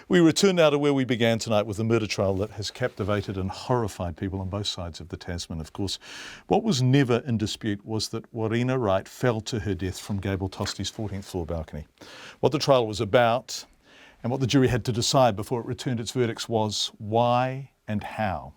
We return now to where we began tonight with a murder trial that has captivated and horrified people on both sides of the Tasman. Of course, what was never in dispute was that Warriena Wright fell to her death from Gable Tostee's 14th floor balcony. What the trial was about and what the jury had to decide before it returned its verdicts was why and how.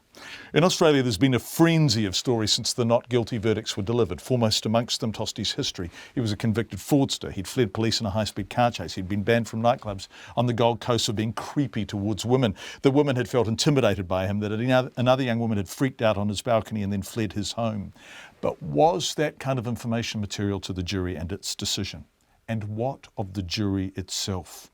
In Australia, there's been a frenzy of stories since the not guilty verdicts were delivered, foremost amongst them Tostee's history. He was a convicted fraudster. He'd fled police in a high-speed car chase. He'd been banned from nightclubs on the Gold Coast for being creepy towards women. The women had felt intimidated by him, that another young woman had freaked out on his balcony and then fled his home. But was that kind of information material to the jury and its decision? And what of the jury itself?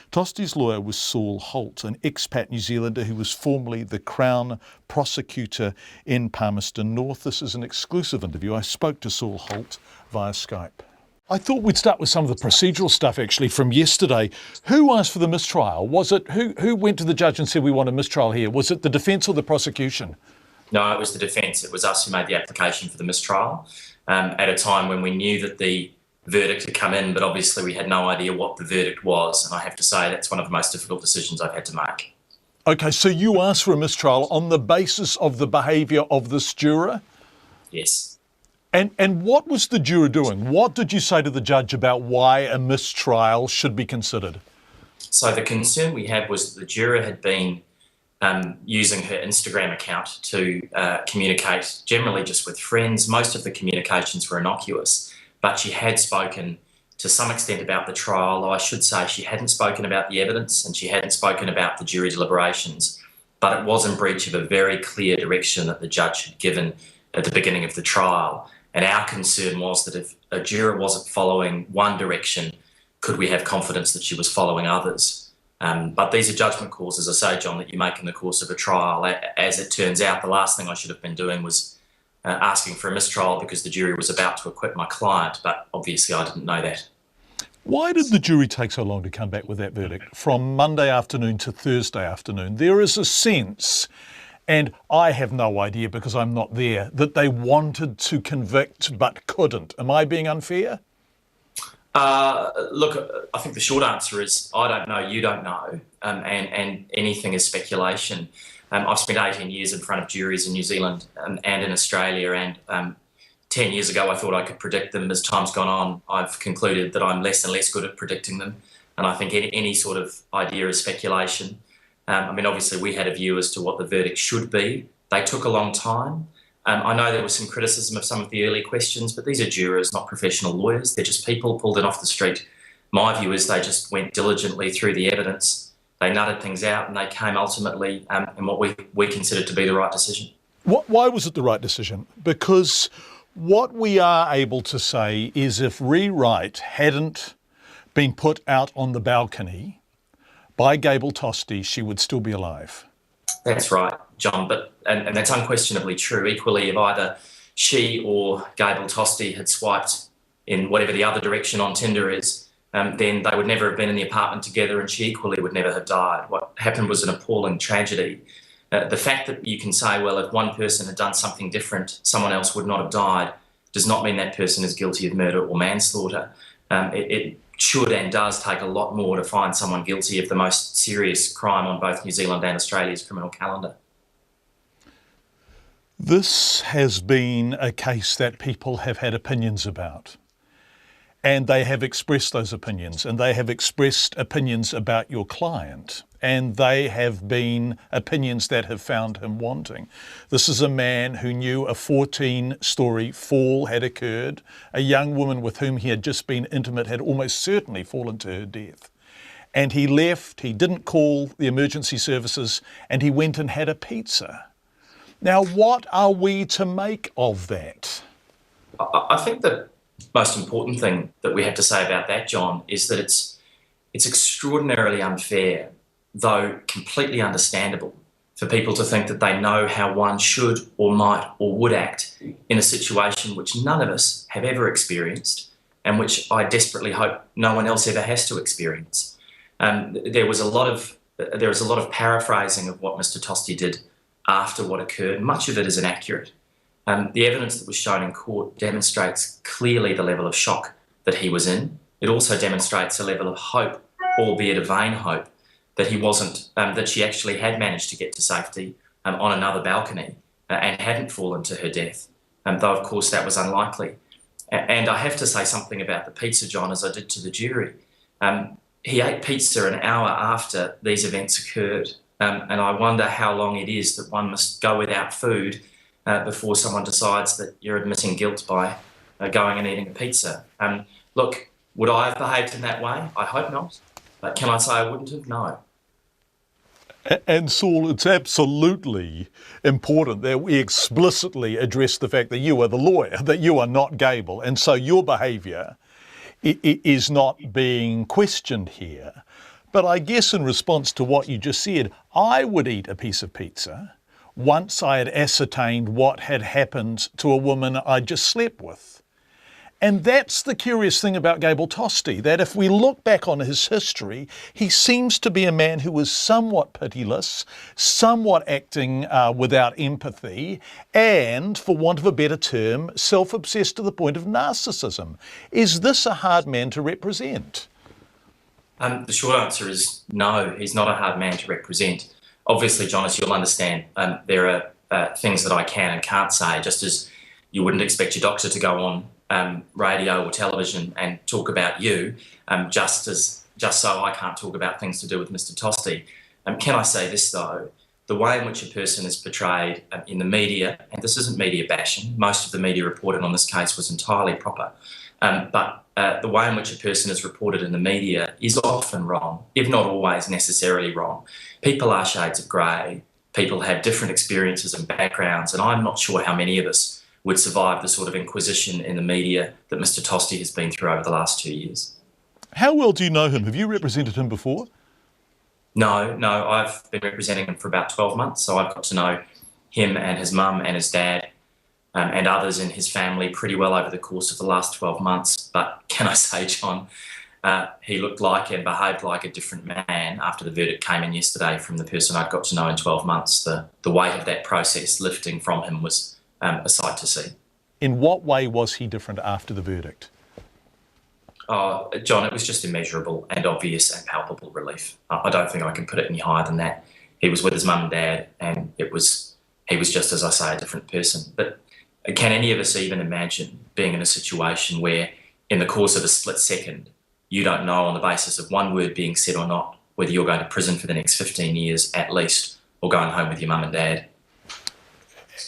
Tostee's lawyer was Saul Holt, an expat New Zealander who was formerly the Crown prosecutor in Palmerston North. This is an exclusive interview. I spoke to Saul Holt via Skype. I thought we'd start with some of the procedural stuff actually from yesterday. Who asked for the mistrial? Was it who went to the judge and said we want a mistrial here? Was it the defence or the prosecution? No, it was the defence. It was us who made the application for the mistrial at a time when we knew that the verdict had come in, but obviously we had no idea what the verdict was. And I have to say that's one of the most difficult decisions I've had to make. Okay, so you asked for a mistrial on the basis of the behaviour of this juror? Yes. And what was the juror doing? What did you say to the judge about why a mistrial should be considered? So the concern we had was that the juror had been using her Instagram account to communicate generally just with friends. Most of the communications were innocuous. But she had spoken to some extent about the trial, though I should say she hadn't spoken about the evidence and she hadn't spoken about the jury deliberations. But it was in breach of a very clear direction that the judge had given at the beginning of the trial. And our concern was that if a juror wasn't following one direction, could we have confidence that she was following others? But these are judgment calls, as I say, John, that you make in the course of a trial. As it turns out, the last thing I should have been doing was asking for a mistrial because the jury was about to acquit my client, but obviously I didn't know that. Why did the jury take so long to come back with that verdict from Monday afternoon to Thursday afternoon? There is a sense, and I have no idea because I'm not there, that they wanted to convict but couldn't. Am I being unfair? Look, I think the short answer is I don't know, you don't know, and anything is speculation. I've spent 18 years in front of juries in New Zealand and in Australia, and 10 years ago I thought I could predict them. As time's gone on, I've concluded that I'm less and less good at predicting them, and I think any sort of idea is speculation. Obviously we had a view as to what the verdict should be. They took a long time. I know there was some criticism of some of the early questions, but these are jurors, not professional lawyers. They're just people pulled in off the street. My view is they just went diligently through the evidence. They nutted things out and they came ultimately in what we considered to be the right decision. Why was it the right decision? Because what we are able to say is if Wright hadn't been put out on the balcony by Gable Tostee, she would still be alive. That's right, John, and that's unquestionably true. Equally, if either she or Gable Tostee had swiped in whatever the other direction on Tinder is, then they would never have been in the apartment together and she equally would never have died. What happened was an appalling tragedy. The fact that you can say, well, if one person had done something different, someone else would not have died, does not mean that person is guilty of murder or manslaughter. It should and does take a lot more to find someone guilty of the most serious crime on both New Zealand and Australia's criminal calendar. This has been a case that people have had opinions about. And they have expressed those opinions, and they have expressed opinions about your client, and they have been opinions that have found him wanting. This is a man who knew a 14-storey fall had occurred. A young woman with whom he had just been intimate had almost certainly fallen to her death. And he left, he didn't call the emergency services, and he went and had a pizza. Now, what are we to make of that? I think the most important thing that we have to say about that, John, is that it's extraordinarily unfair, though completely understandable, for people to think that they know how one should or might or would act in a situation which none of us have ever experienced and which I desperately hope no one else ever has to experience. There was a lot of paraphrasing of what Mr. Tostee did after what occurred. Much of it is inaccurate. The evidence that was shown in court demonstrates clearly the level of shock that he was in. It also demonstrates a level of hope, albeit a vain hope, that he wasn't, that she actually had managed to get to safety on another balcony and hadn't fallen to her death, though of course that was unlikely. And I have to say something about the pizza, John, as I did to the jury. He ate pizza an hour after these events occurred, and I wonder how long it is that one must go without food before someone decides that you're admitting guilt by going and eating a pizza. Look, would I have behaved in that way? I hope not. But can I say I wouldn't have? No. And Saul, it's absolutely important that we explicitly address the fact that you are the lawyer, that you are not Gable, and so your behaviour is not being questioned here. But I guess in response to what you just said, I would eat a piece of pizza once I had ascertained what had happened to a woman I just slept with. And that's the curious thing about Gable Tostee, that if we look back on his history, he seems to be a man who was somewhat pitiless, somewhat acting without empathy, and, for want of a better term, self-obsessed to the point of narcissism. Is this a hard man to represent? The short answer is no, he's not a hard man to represent. Obviously, John, as you'll understand, there are things that I can and can't say, just as you wouldn't expect your doctor to go on radio or television and talk about you, just so I can't talk about things to do with Mr. Tostee. Can I say this, though? The way in which a person is portrayed in the media, and this isn't media bashing, most of the media reported on this case was entirely proper, but the way in which a person is reported in the media is often wrong, if not always necessarily wrong. People are shades of grey. People have different experiences and backgrounds, and I'm not sure how many of us would survive the sort of inquisition in the media that Mr. Tostee has been through over the last 2 years. How well do you know him? Have you represented him before? No, I've been representing him for about 12 months, so I've got to know him and his mum and his dad and others in his family pretty well over the course of the last 12 months. But can I say, John, he looked like and behaved like a different man after the verdict came in yesterday from the person I'd got to know in 12 months. The weight of that process lifting from him was a sight to see. In what way was he different after the verdict? Oh, John, it was just immeasurable and obvious and palpable relief. I don't think I can put it any higher than that. He was with his mum and dad, and he was just, as I say, a different person. But can any of us even imagine being in a situation where, in the course of a split second, you don't know on the basis of one word being said or not whether you're going to prison for the next 15 years at least, or going home with your mum and dad?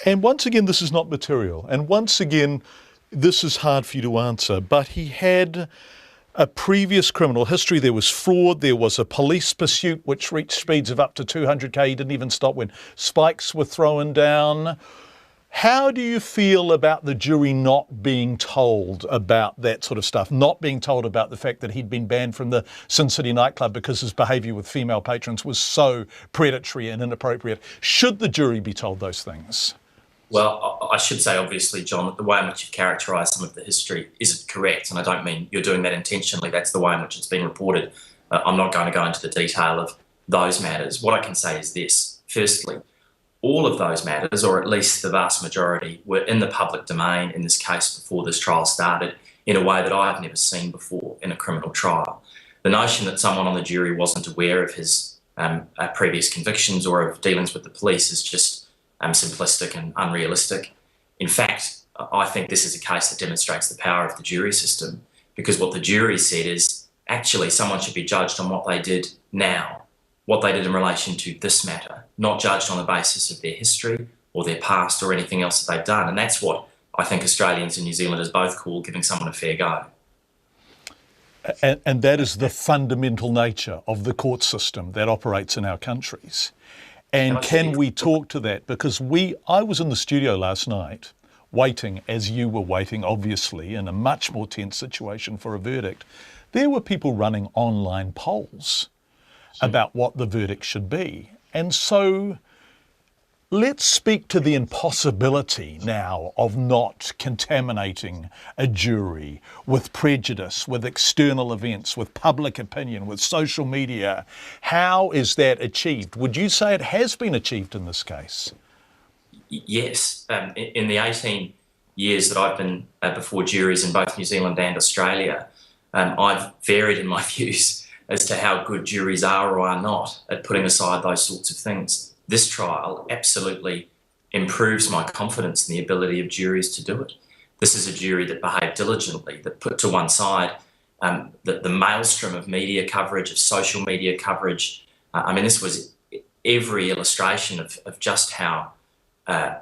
And once again, this is not material. And once again, this is hard for you to answer. But he had a previous criminal history. There was fraud. There was a police pursuit which reached speeds of up to 200k. He didn't even stop when spikes were thrown down. How do you feel about the jury not being told about that sort of stuff, not being told about the fact that he'd been banned from the Sin City nightclub because his behaviour with female patrons was so predatory and inappropriate? Should the jury be told those things? Well, I should say, obviously, John, that the way in which you've characterised some of the history isn't correct, and I don't mean you're doing that intentionally. That's the way in which it's been reported. I'm not going to go into the detail of those matters. What I can say is this. Firstly, all of those matters, or at least the vast majority, were in the public domain in this case before this trial started in a way that I've never seen before in a criminal trial. The notion that someone on the jury wasn't aware of his previous convictions or of dealings with the police is just simplistic and unrealistic. In fact, I think this is a case that demonstrates the power of the jury system, because what the jury said is actually someone should be judged on what they did now, what they did in relation to this matter, not judged on the basis of their history or their past or anything else that they've done. And that's what I think Australians and New Zealanders both call giving someone a fair go. And that is the fundamental nature of the court system that operates in our countries. And can we talk to that? Because I was in the studio last night waiting, as you were waiting, obviously, in a much more tense situation for a verdict. There were people running online polls about what the verdict should be. And so let's speak to the impossibility now of not contaminating a jury with prejudice, with external events, with public opinion, with social media. How is that achieved? Would you say it has been achieved in this case? Yes. In the 18 years that I've been before juries in both New Zealand and Australia, I've varied in my views as to how good juries are or are not at putting aside those sorts of things. This trial absolutely improves my confidence in the ability of juries to do it. This is a jury that behaved diligently, that put to one side the maelstrom of media coverage, of social media coverage. This was every illustration of just how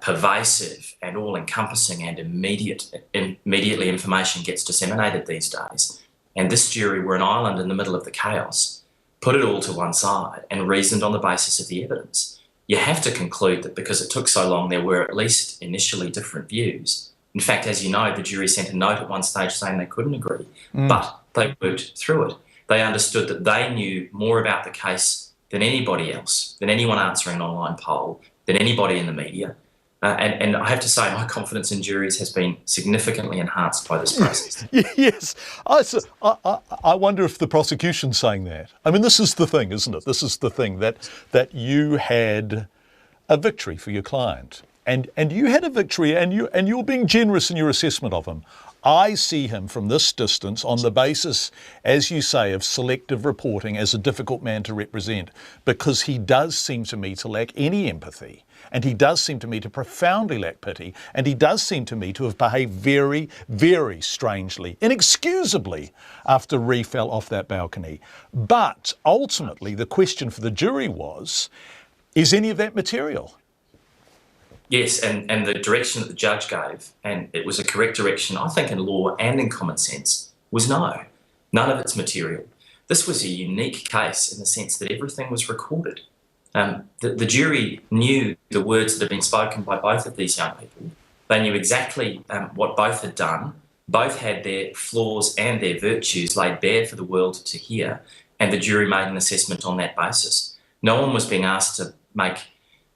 pervasive and all-encompassing and immediately information gets disseminated these days. And this jury were an island in the middle of the chaos, put it all to one side and reasoned on the basis of the evidence. You have to conclude that because it took so long, there were at least initially different views. In fact, as you know, the jury sent a note at one stage saying they couldn't agree, but they worked through it. They understood that they knew more about the case than anybody else, than anyone answering an online poll, than anybody in the media. And I have to say, my confidence in juries has been significantly enhanced by this process. Yes. I wonder if the prosecution's saying that. I mean, this is the thing, isn't it? This is the thing, that you had a victory for your client. And you had a victory, and you were being generous in your assessment of him. I see him from this distance on the basis, as you say, of selective reporting as a difficult man to represent, because he does seem to me to lack any empathy, and he does seem to me to profoundly lack pity, and he does seem to me to have behaved very, very strangely, inexcusably, after Ree fell off that balcony. But ultimately, the question for the jury was, is any of that material? Yes, and the direction that the judge gave, and it was a correct direction, I think, in law and in common sense, was no. None of it's material. This was a unique case in the sense that everything was recorded. The jury knew the words that had been spoken by both of these young people. They knew exactly what both had done. Both had their flaws and their virtues laid bare for the world to hear, and the jury made an assessment on that basis. No one was being asked to make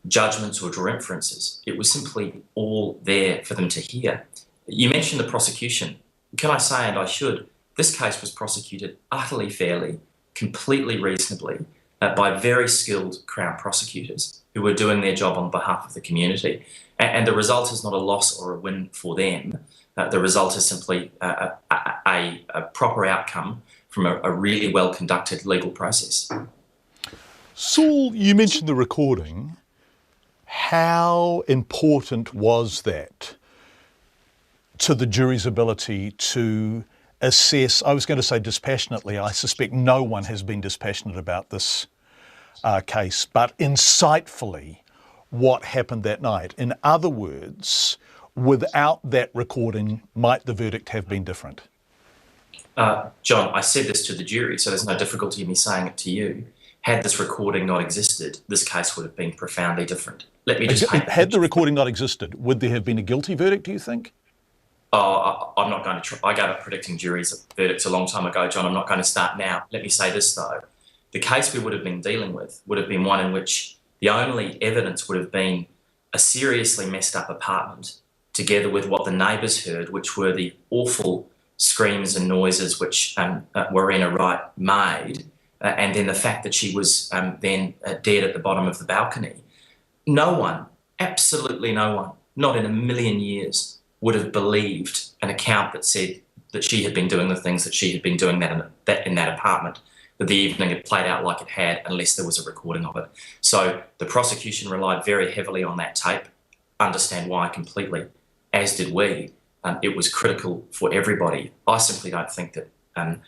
judgments or draw inferences. It was simply all there for them to hear. You mentioned the prosecution. Can I say, and I should, this case was prosecuted utterly fairly, completely reasonably, by very skilled Crown prosecutors who were doing their job on behalf of the community. And the result is not a loss or a win for them. The result is simply a proper outcome from a really well-conducted legal process. Saul, you mentioned the recording. How important was that to the jury's ability to assess, I was going to say dispassionately, I suspect no one has been dispassionate about this case, but insightfully what happened that night? In other words, without that recording, might the verdict have been different? John, I said this to the jury, so there's no difficulty in me saying it to you. Had this recording not existed, this case would have been profoundly different. Let me just Had the recording not existed, would there have been a guilty verdict, do you think? I'm not going to I gave up predicting juries' verdicts a long time ago, John. I'm not going to start now. Let me say this, though. The case we would have been dealing with would have been one in which the only evidence would have been a seriously messed up apartment, together with what the neighbours heard, which were the awful screams and noises which Warriena Wright made, and then the fact that she was then dead at the bottom of the balcony. No one, absolutely no one, not in a million years, would have believed an account that said that she had been doing the things that she had been doing in that apartment, that the evening had played out like it had, unless there was a recording of it. So the prosecution relied very heavily on that tape, understand why completely, as did we. It was critical for everybody. I simply don't think that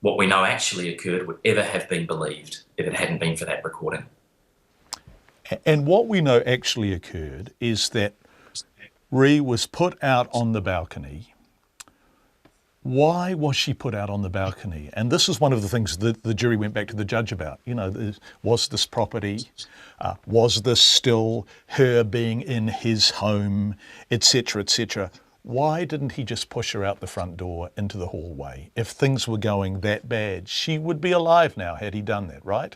what we know actually occurred would ever have been believed if it hadn't been for that recording. And what we know actually occurred is that Ree was put out on the balcony. Why was she put out on the balcony? And this is one of the things that the jury went back to the judge about. You know, was this property? Was this still her being in his home, etc., etc.? Why didn't he just push her out the front door into the hallway? If things were going that bad, she would be alive now had he done that, right?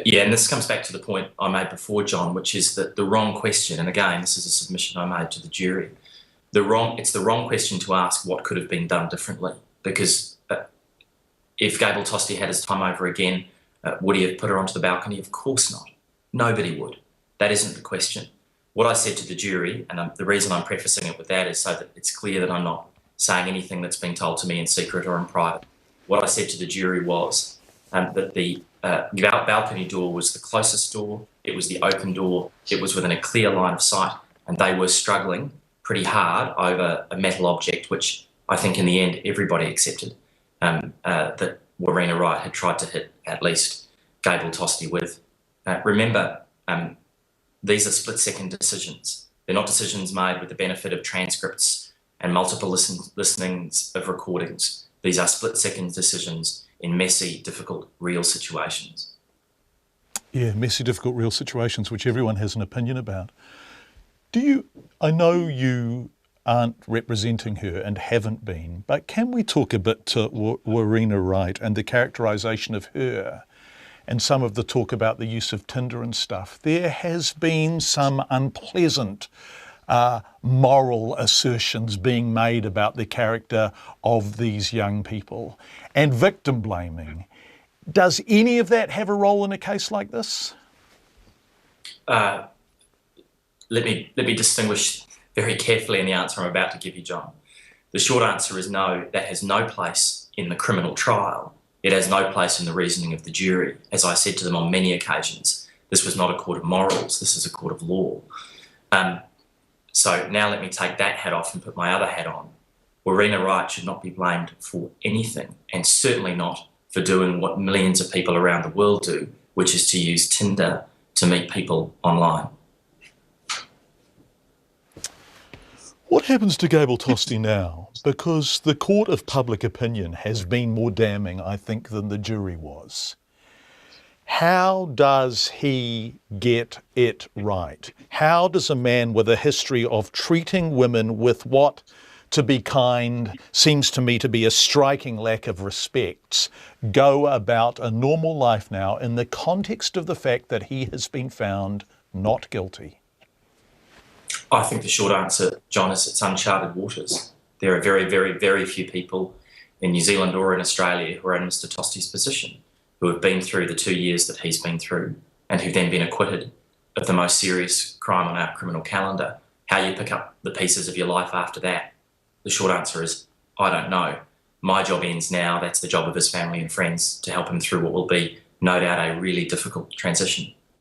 Yeah, and this comes back to the point I made before, John, which is that the wrong question, and again, this is a submission I made to the jury, it's the wrong question to ask what could have been done differently, because if Gable Tostee had his time over again, would he have put her onto the balcony? Of course not. Nobody would. That isn't the question. What I said to the jury, and the reason I'm prefacing it with that is so that it's clear that I'm not saying anything that's been told to me in secret or in private. What I said to the jury was, that the balcony door was the closest door, it was the open door, it was within a clear line of sight, and they were struggling pretty hard over a metal object, which I think in the end everybody accepted that Warriena Wright had tried to hit at least Gable Tostee with. Remember, these are split-second decisions. They're not decisions made with the benefit of transcripts and multiple listenings of recordings. These are split-second decisions in messy, difficult, real situations. Yeah, messy, difficult, real situations, which everyone has an opinion about. I know you aren't representing her and haven't been, but can we talk a bit to Warriena Wright and the characterisation of her and some of the talk about the use of Tinder and stuff? There has been some unpleasant moral assertions being made about the character of these young people and victim blaming. Does any of that have a role in a case like this? Let me distinguish very carefully in the answer I'm about to give you, John. The short answer is no, that has no place in the criminal trial. It has no place in the reasoning of the jury. As I said to them on many occasions, this was not a court of morals, this is a court of law. So now let me take that hat off and put my other hat on. Warriena Wright should not be blamed for anything, and certainly not for doing what millions of people around the world do, which is to use Tinder to meet people online. What happens to Gable Tostee now? Because the court of public opinion has been more damning, I think, than the jury was. How does he get it right? How does a man with a history of treating women with what, to be kind, seems to me to be a striking lack of respect, go about a normal life now in the context of the fact that he has been found not guilty? I think the short answer, John, is it's uncharted waters. There are very, very, very few people in New Zealand or in Australia who are in Mr. Tostee's position, who have been through the 2 years that he's been through and who've then been acquitted of the most serious crime on our criminal calendar. How you pick up the pieces of your life after that, the short answer is, I don't know. My job ends now. That's the job of his family and friends to help him through what will be, no doubt, a really difficult transition.